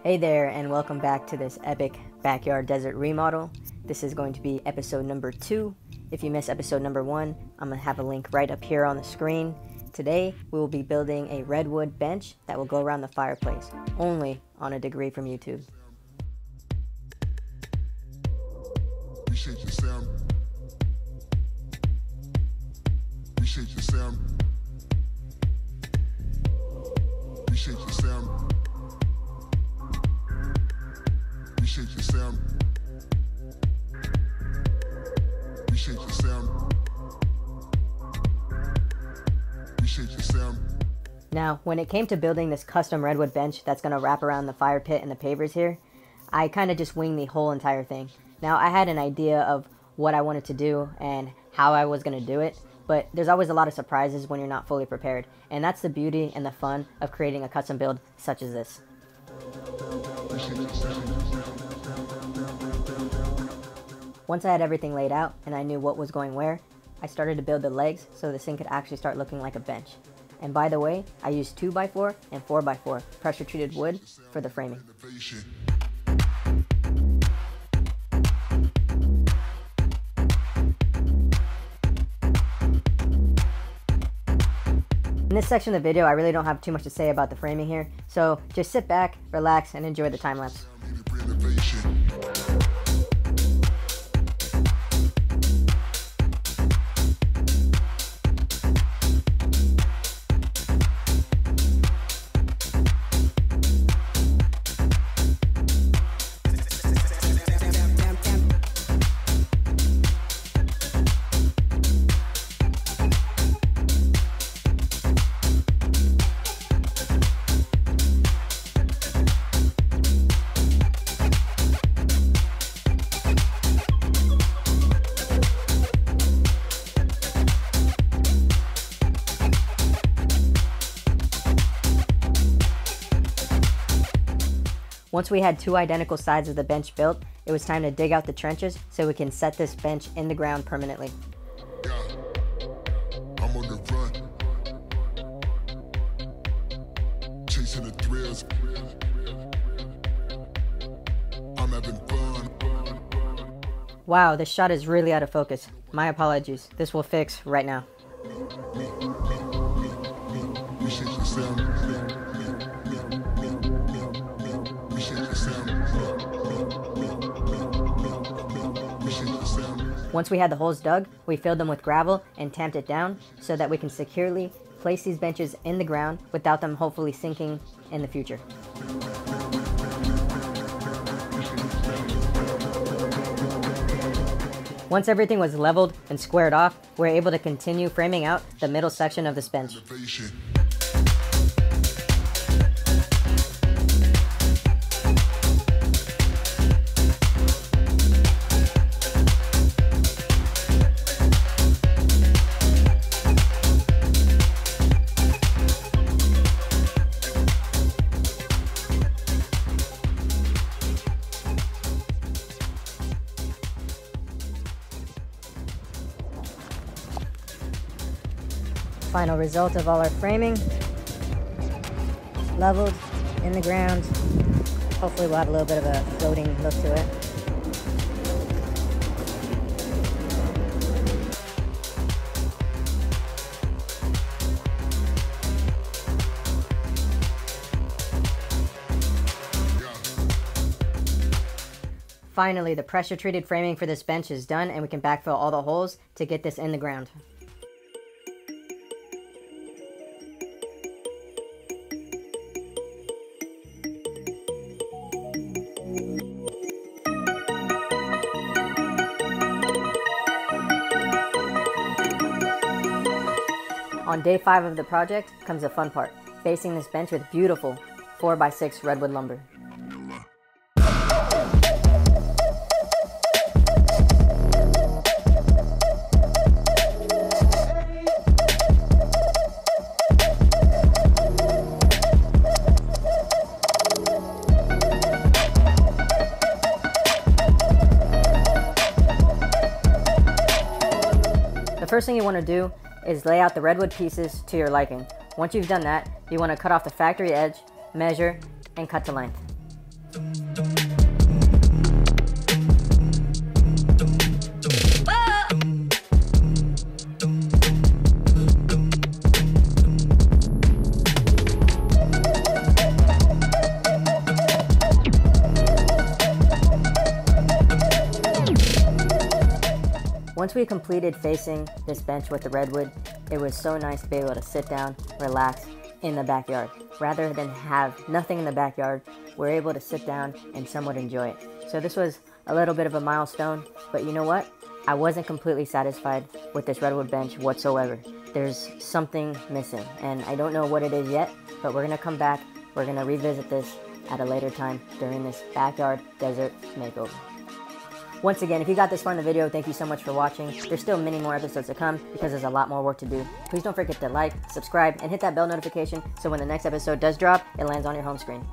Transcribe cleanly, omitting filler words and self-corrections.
Hey there, and welcome back to this epic backyard desert remodel. This is going to be episode number 2. If you missed episode number 1, I'm going to have a link right up here on the screen. Today, we will be building a redwood bench that will go around the fireplace, only on a degree from YouTube. Appreciate your sound. Appreciate your sound. Appreciate your sound. Appreciate your sound. Appreciate your sound. Appreciate your sound. Now, when it came to building this custom redwood bench that's going to wrap around the fire pit and the pavers here, I kind of just winged the whole entire thing. Now, I had an idea of what I wanted to do and how I was going to do it, but there's always a lot of surprises when you're not fully prepared, and that's the beauty and the fun of creating a custom build such as this. Once I had everything laid out and I knew what was going where, I started to build the legs so this thing could actually start looking like a bench. And by the way, I used 2x4 and 4x4 pressure treated wood for the framing. In this section of the video, I really don't have too much to say about the framing here, so just sit back, relax, and enjoy the time lapse. Once we had 2 identical sides of the bench built, it was time to dig out the trenches so we can set this bench in the ground permanently. Yeah, I'm on the run. Chasing the thrills. I'm having fun. Wow, this shot is really out of focus. My apologies. This will fix right now. Appreciate your sound. Once we had the holes dug, we filled them with gravel and tamped it down so that we can securely place these benches in the ground without them hopefully sinking in the future. Once everything was leveled and squared off, we were able to continue framing out the middle section of this bench. Final result of all our framing, leveled in the ground. Hopefully we'll have a little bit of a floating look to it. Finally, the pressure treated framing for this bench is done and we can backfill all the holes to get this in the ground. On day 5 of the project comes the fun part, facing this bench with beautiful 4x6 redwood lumber. The first thing you want to do is lay out the redwood pieces to your liking. Once you've done that, you want to cut off the factory edge, measure, and cut to length. Once we completed facing this bench with the redwood, it was so nice to be able to sit down, relax in the backyard. Rather than have nothing in the backyard, we're able to sit down and somewhat enjoy it. So this was a little bit of a milestone, but you know what? I wasn't completely satisfied with this redwood bench whatsoever. There's something missing, and I don't know what it is yet, but we're gonna come back, we're gonna revisit this at a later time during this backyard desert makeover. Once again, if you got this far in the video, thank you so much for watching. There's still many more episodes to come because there's a lot more work to do. Please don't forget to like, subscribe, and hit that bell notification so when the next episode does drop, it lands on your home screen.